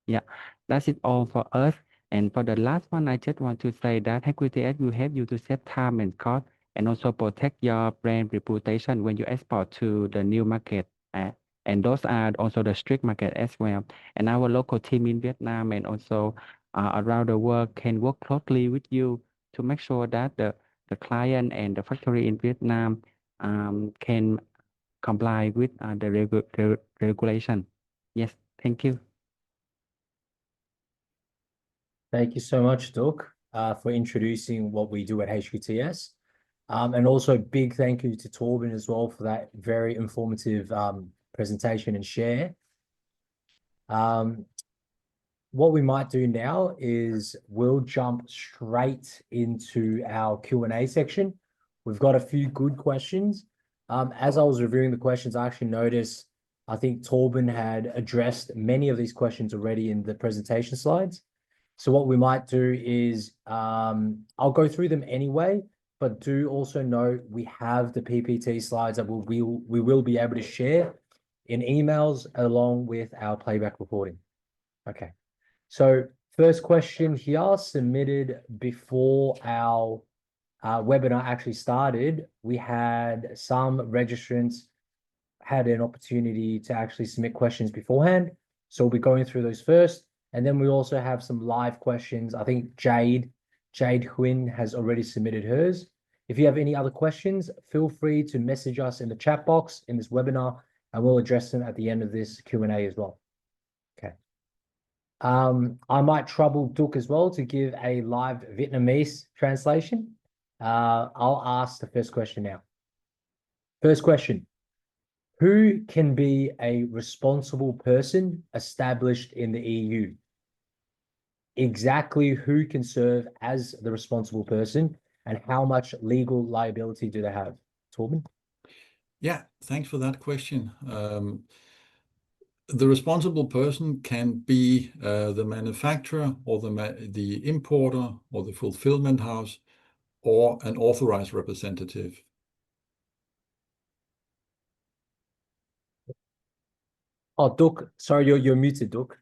Yeah, that's it all for us. And for the last one, I just want to say that HQTS will help you to save time and cost and also protect your brand reputation when you export to the new market. And those are also the strict market as well. And our local team in Vietnam and also around the world can work closely with you to make sure that the client and the factory in Vietnam can comply with the regulation. Yes, thank you. Thank you so much, Duc, for introducing what we do at HQTS. And also big thank you to Torben as well for that very informative presentation and share. What we might do now is we'll jump straight into our Q&A section. We've got a few good questions. As I was reviewing the questions, I actually noticed, I think Torben had addressed many of these questions already in the presentation slides. So what we might do is, I'll go through them anyway, but do also note we have the PPT slides that we will be able to share in emails along with our playback recording. Okay, so first question here submitted before our webinar actually started. We had some registrants had an opportunity to actually submit questions beforehand. So we'll be going through those first. And then we also have some live questions. I think Jade Huynh has already submitted hers. If you have any other questions, feel free to message us in the chat box in this webinar, and we'll address them at the end of this Q&A as well. Okay. I might trouble Duc as well to give a live Vietnamese translation. I'll ask the first question now. First question. Who can be a responsible person established in the EU? Exactly who can serve as the responsible person and how much legal liability do they have? Torben? Yeah, thanks for that question. The responsible person can be the manufacturer or the importer or the fulfillment house or an authorized representative. Oh, Duc, sorry, you're muted, Duc.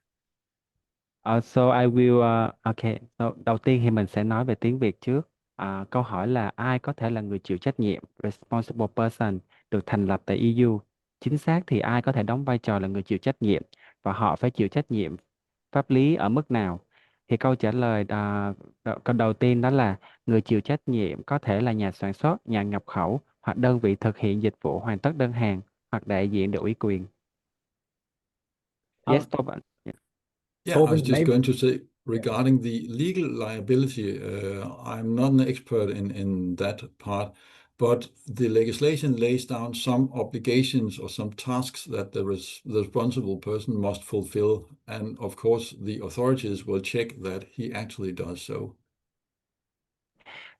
So I will, okay. So, đầu tiên thì mình sẽ nói về tiếng Việt trước. Câu hỏi là ai có thể là người chịu trách nhiệm, responsible person, được thành lập tại EU. Chính xác thì ai có thể đóng vai trò là người chịu trách nhiệm và họ phải chịu trách nhiệm pháp lý ở mức nào? Thì câu trả lời câu đầu tiên đó là người chịu trách nhiệm có thể là nhà sản xuất, nhà nhập khẩu hoặc đơn vị thực hiện dịch vụ hoàn tất đơn hàng hoặc đại diện được ủy quyền. Yes, Um, Tobin. Yeah, I was Torben, just maybe. going to say regarding the legal liability, I'm not an expert in that part, but the legislation lays down some obligations or some tasks that the responsible person must fulfill. And of course, the authorities will check that he actually does so.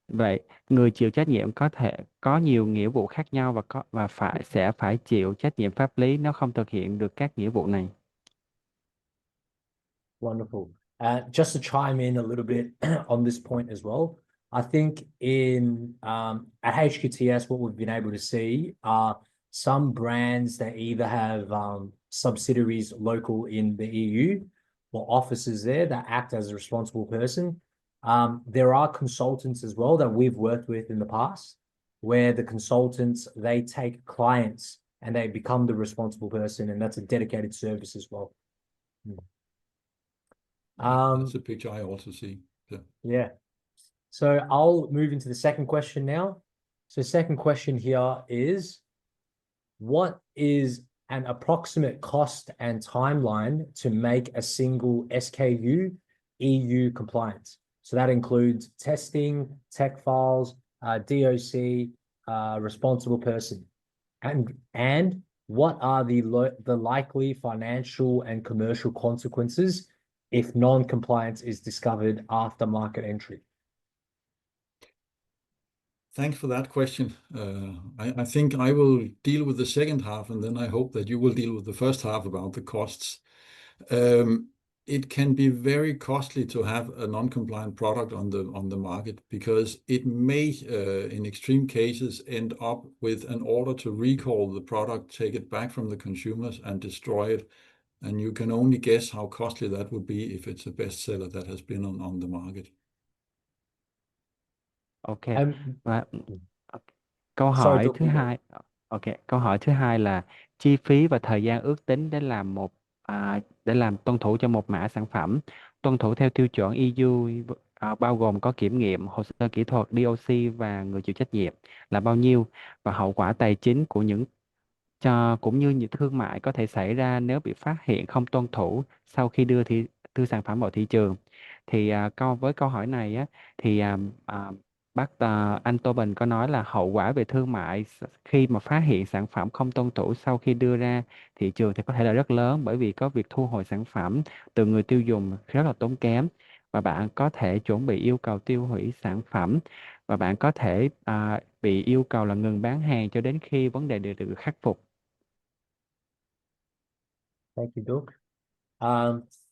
Vậy, người chịu trách nhiệm có thể có nhiều nghĩa vụ khác nhau và sẽ phải chịu trách nhiệm pháp lý nếu không thực hiện được các nghĩa vụ này. Wonderful. Just to chime in a little bit on this point as well, I think at HQTS, what we've been able to see are some brands that either have subsidiaries local in the EU or offices there that act as a responsible person. There are consultants as well that we've worked with in the past, where the consultants, they take clients and they become the responsible person, and that's a dedicated service as well. That's a picture I also see. Yeah. So I'll move into the second question now. So second question here is, what is an approximate cost and timeline to make a single SKU EU compliant? So that includes testing, tech files, DOC, responsible person. And what are the likely financial and commercial consequences if non-compliance is discovered after market entry? Thanks for that question. I think I will deal with the second half, and then I hope that you will deal with the first half about the costs. It can be very costly to have a non-compliant product on the market because it may, in extreme cases, end up with an order to recall the product, take it back from the consumers, and destroy it. And you can only guess how costly that would be if it's a bestseller that has been on the market. Ok. Um, Và câu sorry, hỏi Duc, thứ hai, ok, câu hỏi thứ hai là chi phí và thời gian ước tính để làm tuân thủ cho một mã sản phẩm tuân thủ theo tiêu chuẩn EU, bao gồm có kiểm nghiệm, hồ sơ kỹ thuật, DOC và người chịu trách nhiệm là bao nhiêu, và hậu quả tài chính cũng như những thương mại có thể xảy ra nếu bị phát hiện không tuân thủ sau khi đưa sản phẩm vào thị trường. Thì với câu hỏi này á, thì anh Tô Bình có nói là hậu quả về thương mại khi mà phát hiện sản phẩm không tuân thủ sau khi đưa ra thị trường thì có thể là rất lớn, bởi vì có việc thu hồi sản phẩm từ người tiêu dùng rất là tốn kém, và bạn có thể chuẩn bị yêu cầu tiêu hủy sản phẩm, và bạn có thể bị yêu cầu là ngừng bán hàng cho đến khi vấn đề được khắc phục. Thank you, Duc.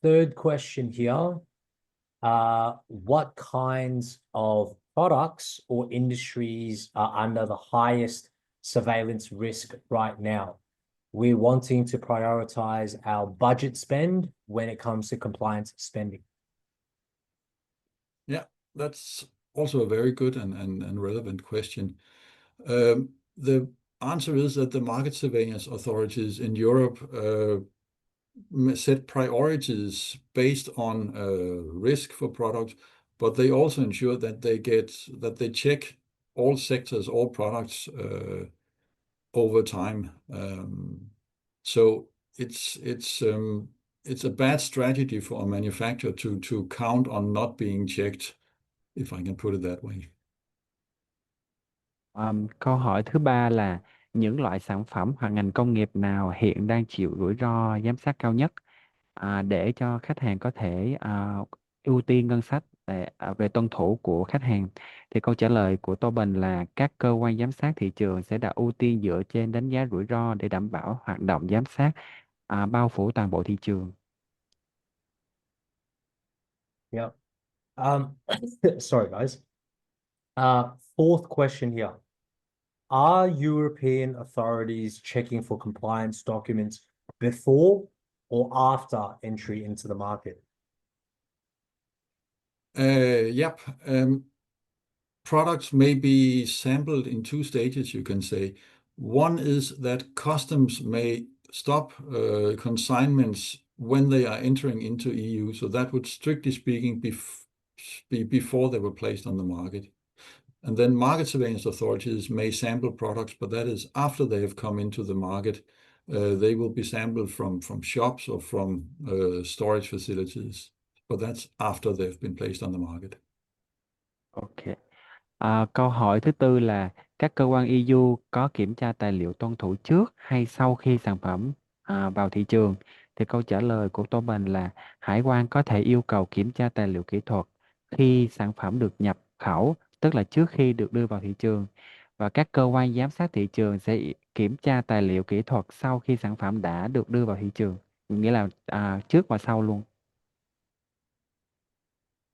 Third question here. What kinds of products or industries are under the highest surveillance risk right now? We're wanting to prioritize our budget spend when it comes to compliance spending. Yeah, that's also a very good and relevant question. The answer is that the market surveillance authorities in Europe set priorities based on risk for products, but they also ensure that they check all sectors, all products over time. So it's a bad strategy for a manufacturer to count on not being checked, if I can put it that way. Câu hỏi thứ ba là những loại sản phẩm hoặc ngành công nghiệp nào hiện đang chịu rủi ro giám sát cao nhất để cho khách hàng có thể ưu tiên ngân sách về tuân thủ của khách hàng. Thì câu trả lời của Tô Bình là các cơ quan giám sát thị trường sẽ đặt ưu tiên dựa trên đánh giá rủi ro để đảm bảo hoạt động giám sát bao phủ toàn bộ thị trường. Yeah. Sorry, guys. Fourth question here. Are European authorities checking for compliance documents before or after entry into the market? Yep. Products may be sampled in two stages, you can say. One is that customs may stop consignments when they are entering into EU. So that would, strictly speaking, be before they were placed on the market. And then market surveillance authorities may sample products, but that is after they have come into the market. They will be sampled from shops or from storage facilities, but that's after they've been placed on the market. Ok. Câu hỏi thứ tư là các cơ quan EU có kiểm tra tài liệu tuân thủ trước hay sau khi sản phẩm vào thị trường? Thì câu trả lời của Tô Bình là hải quan có thể yêu cầu kiểm tra tài liệu kỹ thuật khi sản phẩm được nhập khẩu, tức là trước khi được đưa vào thị trường. Và các cơ quan giám sát thị trường sẽ kiểm tra tài liệu kỹ thuật sau khi sản phẩm đã được đưa vào thị trường, nghĩa là trước và sau luôn.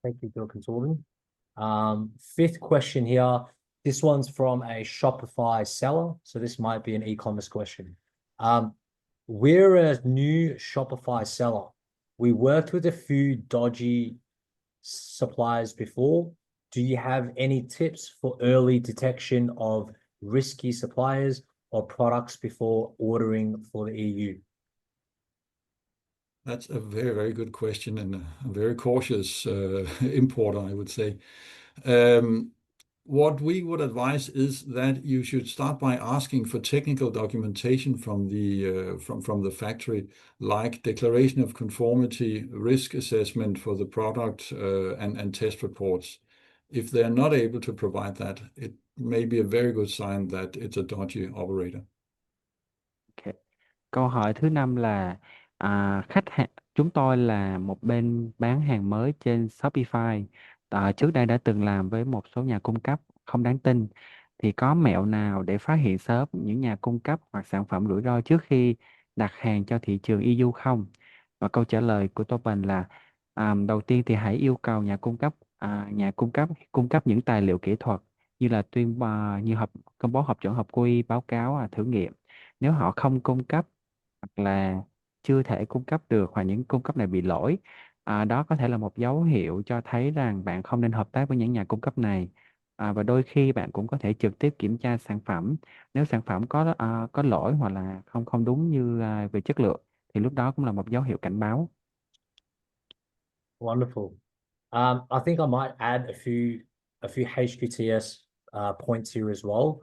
Thank you, Bill Consortium. Fifth question here. This one's from a Shopify seller, so this might be an e-commerce question. We're a new Shopify seller. We worked with a few dodgy suppliers before. Do you have any tips for early detection of risky suppliers or products before ordering for the EU? That's a very, very good question and a very cautious importer, I would say. What we would advise is that you should start by asking for technical documentation from the factory, like declaration of conformity, risk assessment for the product, and test reports. If they're not able to provide that, it may be a very good sign that it's a dodgy operator. Okay. Câu hỏi thứ năm là chúng tôi là một bên bán hàng mới trên Shopify. Trước đây đã từng làm với một số nhà cung cấp không đáng tin. Thì có mẹo nào để phát hiện sớm những nhà cung cấp hoặc sản phẩm rủi ro trước khi đặt hàng cho thị trường EU không? Và câu trả lời của Tô Bình là đầu tiên thì hãy yêu cầu nhà cung cấp những tài liệu kỹ thuật như là công bố hợp chuẩn hợp quy, báo cáo thử nghiệm. Nếu họ không cung cấp hoặc là chưa thể cung cấp được, hoặc những cung cấp này bị lỗi, đó có thể là một dấu hiệu cho thấy rằng bạn không nên hợp tác với những nhà cung cấp này. Và đôi khi bạn cũng có thể trực tiếp kiểm tra sản phẩm. Nếu sản phẩm có lỗi hoặc là không đúng như về chất lượng thì lúc đó cũng là một dấu hiệu cảnh báo. Wonderful. I think I might add a few HQTS points here as well.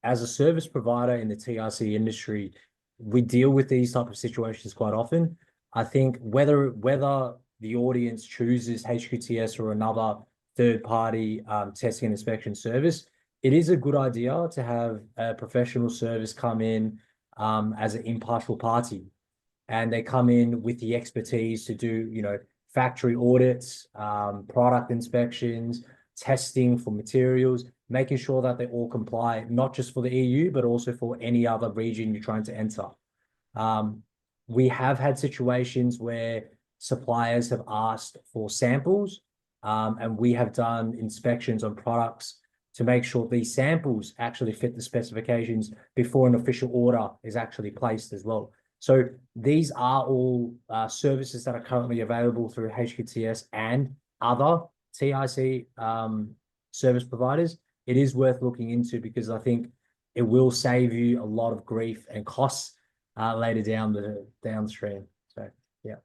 As a service provider in the TRC industry, we deal with these type of situations quite often. I think whether the audience chooses HQTS or another third-party testing and inspection service, it is a good idea to have a professional service come in as an impartial party. And they come in with the expertise to do, factory audits, product inspections, testing for materials, making sure that they all comply, not just for the EU, but also for any other region you're trying to enter. We have had situations where suppliers have asked for samples, and we have done inspections on products to make sure these samples actually fit the specifications before an official order is actually placed as well. So these are all services that are currently available through HQTS and other TIC service providers. It is worth looking into because I think it will save you a lot of grief and costs later downstream. So yeah,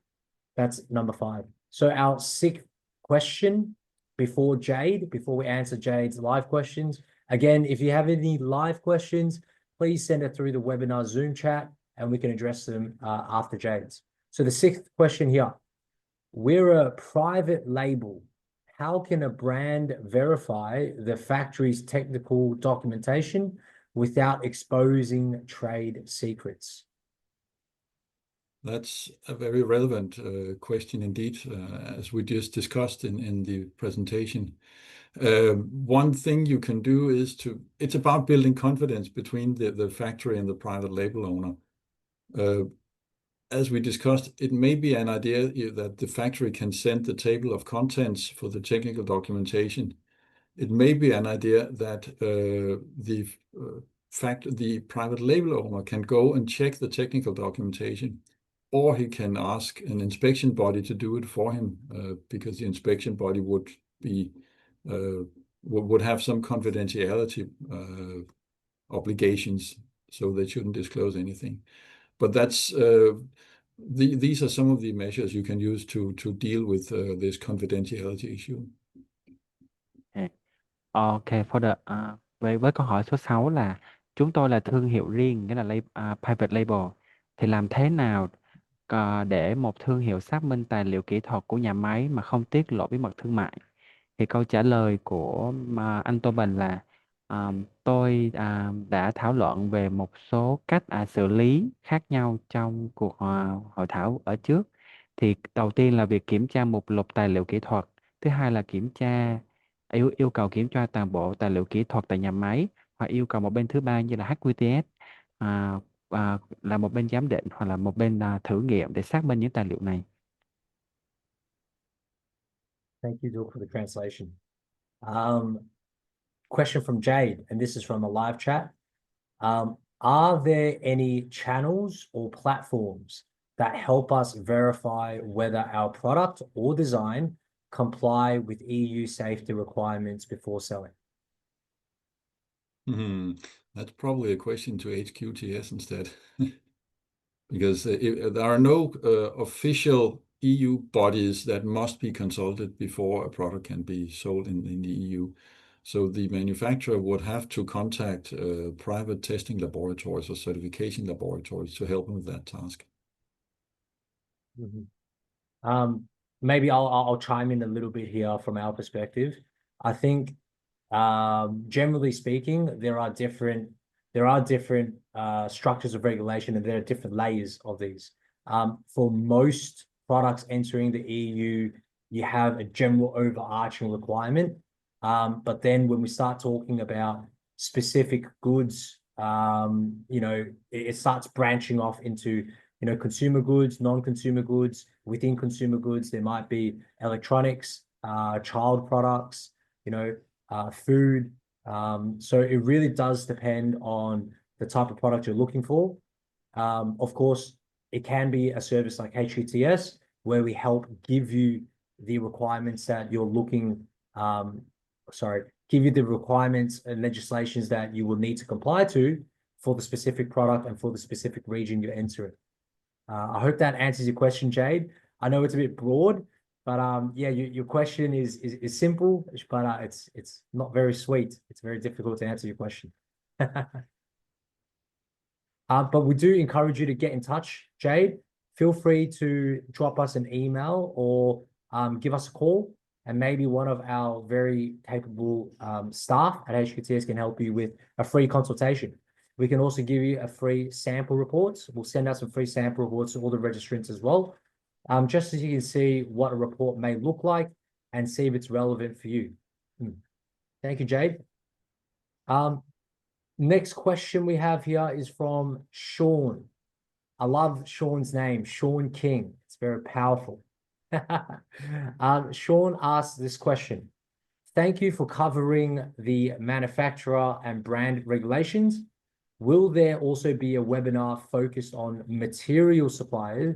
that's number 5. So our 6th question before we answer Jade's live questions. Again, if you have any live questions, please send it through the webinar Zoom chat and we can address them after Jade's. So the 6th question here, we're a private label. How can a brand verify the factory's technical documentation without exposing trade secrets? That's a very relevant question indeed, as we just discussed in the presentation. One thing you can do is it's about building confidence between the factory and the private label owner. As we discussed, it may be an idea that the factory can send the table of contents for the technical documentation. It may be an idea that the private label owner can go and check the technical documentation, or he can ask an inspection body to do it for him, because the inspection body would have some confidentiality obligations, so they shouldn't disclose anything. But these are some of the measures you can use to deal with this confidentiality issue. Okay, với câu hỏi số 6 là chúng tôi là thương hiệu riêng, nghĩa là private label, thì làm thế nào để một thương hiệu xác minh tài liệu kỹ thuật của nhà máy mà không tiết lộ bí mật thương mại? Thì câu trả lời của anh Tô Bình là tôi đã thảo luận về một số cách xử lý khác nhau trong cuộc hội thảo ở trước. Thì đầu tiên là việc kiểm tra mục lục tài liệu kỹ thuật, thứ hai là yêu cầu kiểm tra toàn bộ tài liệu kỹ thuật tại nhà máy, hoặc yêu cầu một bên thứ ba như là HQTS là một bên giám định hoặc là một bên thử nghiệm để xác minh những tài liệu này. Thank you, Duke, for the translation. Question from Jade, and this is from a live chat. Are there any channels or platforms that help us verify whether our product or design comply with EU safety requirements before selling? That's probably a question to HQTS instead, because there are no official EU bodies that must be consulted before a product can be sold in the EU. So the manufacturer would have to contact private testing laboratories or certification laboratories to help them with that task. Maybe I'll chime in a little bit here from our perspective. I think generally speaking, there are different structures of regulation, and there are different layers of these. For most products entering the EU, you have a general overarching requirement. But then when we start talking about specific goods, it starts branching off into, consumer goods, non-consumer goods. Within consumer goods, there might be electronics, child products, food. So it really does depend on the type of product you're looking for. Of course, it can be a service like HQTS, where we help give you the requirements that you're looking, give you the requirements and legislations that you will need to comply to for the specific product and for the specific region you're entering. I hope that answers your question, Jade. I know it's a bit broad, but yeah, your question is simple, but it's not very sweet. It's very difficult to answer your question. But we do encourage you to get in touch, Jade. Feel free to drop us an email or give us a call, and maybe one of our very capable staff at HQTS can help you with a free consultation. We can also give you a free sample reports. We'll send out some free sample reports to all the registrants as well, just so you can see what a report may look like and see if it's relevant for you. Thank you, Jade. Next question we have here is from Sean. I love Sean's name, Sean King. It's very powerful. Sean asked this question. Thank you for covering the manufacturer and brand regulations. Will there also be a webinar focused on material suppliers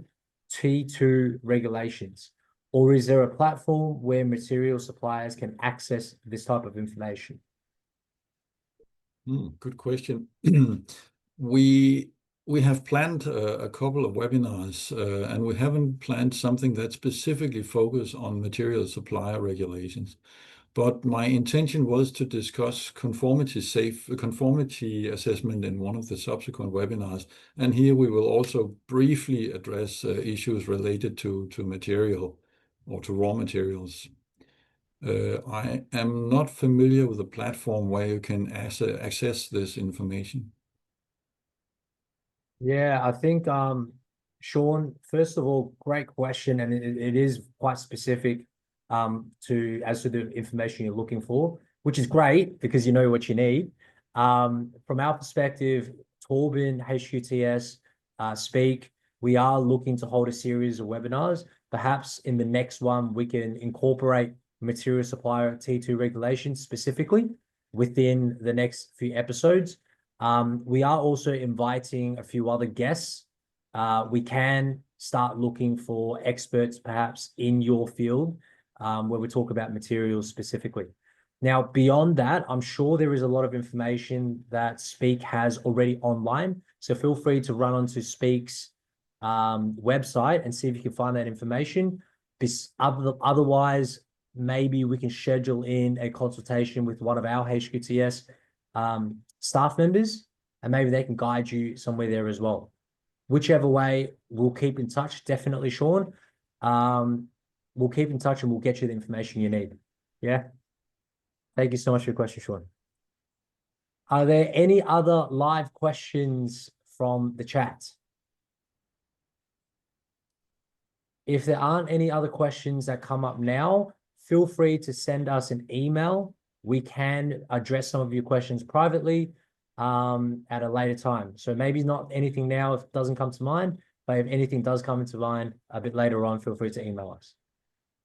T2 regulations? Or is there a platform where material suppliers can access this type of information? Good question. We have planned a couple of webinars, and we haven't planned something that specifically focuses on material supplier regulations. But my intention was to discuss conformity assessment in one of the subsequent webinars. And here we will also briefly address issues related to material or to raw materials. I am not familiar with a platform where you can access this information. Yeah, I think Sean, first of all, great question, and it is quite specific as to the information you're looking for, which is great because you know what you need. From our perspective, Torben, HQTS, SPEAC, we are looking to hold a series of webinars. Perhaps in the next one, we can incorporate material supplier T2 regulations specifically within the next few episodes. We are also inviting a few other guests. We can start looking for experts perhaps in your field where we talk about materials specifically. Now, beyond that, I'm sure there is a lot of information that SPEAC has already online. So feel free to run onto SPEAC's website and see if you can find that information. Otherwise, maybe we can schedule in a consultation with one of our HQTS staff members, and maybe they can guide you somewhere there as well. Whichever way, we'll keep in touch, definitely, Sean. We'll keep in touch and we'll get you the information you need. Yeah. Thank you so much for your question, Sean. Are there any other live questions from the chat? If there aren't any other questions that come up now, feel free to send us an email. We can address some of your questions privately at a later time. So maybe not anything now if it doesn't come to mind, but if anything does come into mind a bit later on, feel free to email us.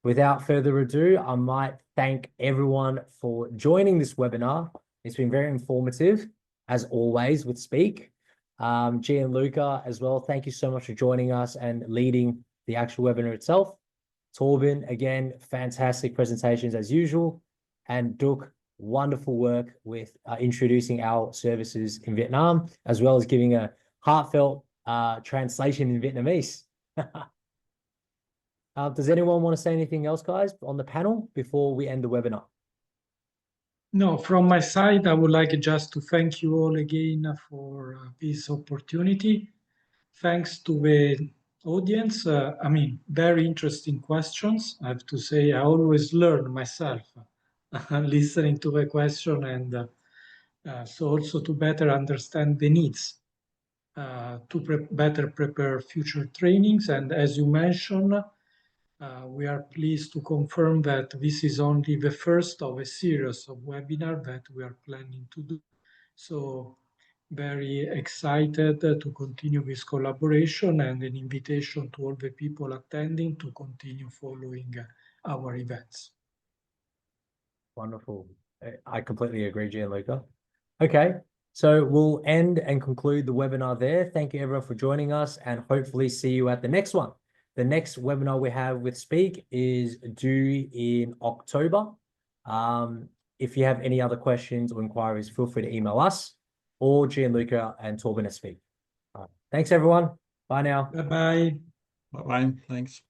Without further ado, I might thank everyone for joining this webinar. It's been very informative, as always, with SPEAC. Gianluca as well, thank you so much for joining us and leading the actual webinar itself. Torben, again, fantastic presentations as usual. And Duc, wonderful work with introducing our services in Vietnam, as well as giving a heartfelt translation in Vietnamese. Does anyone want to say anything else, guys, on the panel before we end the webinar? No, from my side, I would like just to thank you all again for this opportunity. Thanks to the audience. I mean, very interesting questions. I have to say, I always learn myself listening to the question, and so also to better understand the needs to better prepare future trainings. And as you mentioned, we are pleased to confirm that this is only the first of a series of webinars that we are planning to do. So very excited to continue this collaboration, and an invitation to all the people attending to continue following our events. Wonderful. I completely agree, Gianluca. Okay, so we'll end and conclude the webinar there. Thank you everyone for joining us, and hopefully see you at the next one. The next webinar we have with SPEAC is due in October. If you have any other questions or inquiries, feel free to email us or Gianluca and Torben at SPEAC. Thanks, everyone. Bye now. Bye-bye. Bye-bye. Thanks.